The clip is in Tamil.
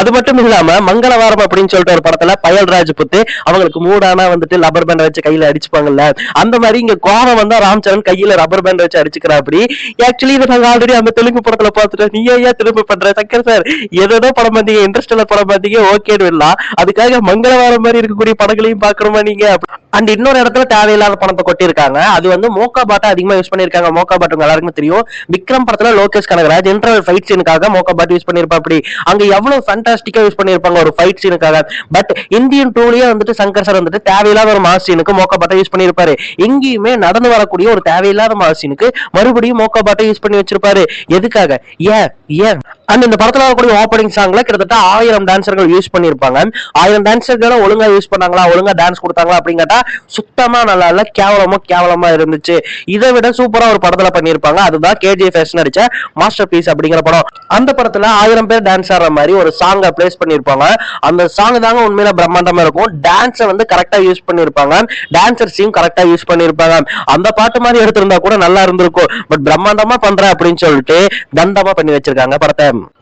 அது மட்டும் இல்லாம மங்களவாரம் அப்படின்னு சொல்லிட்டு ஒரு படத்துல பயல் ராஜ்புத் அவங்களுக்கு மூடானா வந்துட்டு ரப்பர் பேண்ட் வச்சு கையில அடிச்சுப்பாங்கல்ல, அந்த மாதிரி இங்க கோவம் வந்தா ராம் சரண் கையில ரப்பர் பேண்ட் வச்சு அடிச்சுக்கிறா. அப்படி ஆக்சுவலி இதை நாங்க ஆல்ரெடி அந்த தெலுங்கு படத்துல பார்த்துட்டோம். நீ ஏன் திரும்ப பண்ற சக்கர் சார்? ஏதோ படம் பார்த்தீங்க, இன்ட்ரெஸ்ட் படம் பார்த்தீங்க, ஓகேன்னு இல்லலாம், அதுக்காக மங்களவாரம் மாதிரி இருக்கக்கூடிய படங்களையும் பாக்குறோமா நீங்க? அண்ட் இன்னொரு இடத்துல தேவையில்லாத பணத்தை கொட்டிருக்காங்க. அது வந்து மோக்கா பாட்டை அதிகமா யூஸ் பண்ணிருக்காங்க. மோக்கா பாட்டு எல்லாருக்குமே தெரியும். விக்ரம் படத்துல Lokesh Kanagaraj interval fight சீனுக்காக Mocha பாட்டு யூஸ் பண்ணிருப்பா. அப்படி அங்க எவ்வளவு ஃபேண்டாஸ்டிக்கா யூஸ் பண்ணிருப்பாங்க ஒரு ஃபைட் சீனுக்காக. பட் இந்தியன் டூலயே வந்துட்டு சங்கர் சார் வந்துட்டு தேவையில்லாத ஒரு மாஸ் சீனுக்கு மோக்கா பாட்டை யூஸ் பண்ணிருப்பாரு. எங்கேயுமே நடந்து வரக்கூடிய ஒரு தேவையில்லாத மாஸ் சீனுக்கு மறுபடியும் மோக்கா பாட்டை யூஸ் பண்ணி வச்சிருப்பாரு. எதுக்காக? ஏன் ஏன் அண்ட் இந்த படத்துல வரக்கூடிய ஓப்பனிங் சாங்ல கிட்டத்தட்ட 1000 டான்சர்கள் யூஸ் பண்ணிருப்பாங்க. 1000 டான்சர்களும் ஒழுங்கா யூஸ் பண்ணாங்களா, ஒழுங்கா டான்ஸ் கொடுத்தாங்களா அப்படின்னு கேட்டா சுத்தமா நல்லா இல்ல, கேவலமா இருந்துச்சு. இதை விட சூப்பரா ஒரு படத்துல பண்ணிருப்பாங்க. அதுதான் KGF நடிச்ச மாஸ்டர் பீஸ் அப்படிங்கிற படம். அந்த படத்துல 1000 பேர் டான்ஸ் ஆடுற மாதிரி ஒரு சாங்கை பிளேஸ் பண்ணிருப்பாங்க. அந்த சாங் தாங்க உண்மையில பிரம்மாண்டமா இருக்கும். டான்ஸை வந்து கரெக்டா யூஸ் பண்ணிருப்பாங்க, டான்சர்ஸையும் கரெக்டா யூஸ் பண்ணிருப்பாங்க. அந்த பாட்டு மாதிரி எடுத்திருந்தா கூட நல்லா இருந்திருக்கும். பட் பிரம்மாண்டமா பண்ற அப்படின்னு சொல்லிட்டு தண்டமா பண்ணி வச்சிருக்காங்க படத்தை.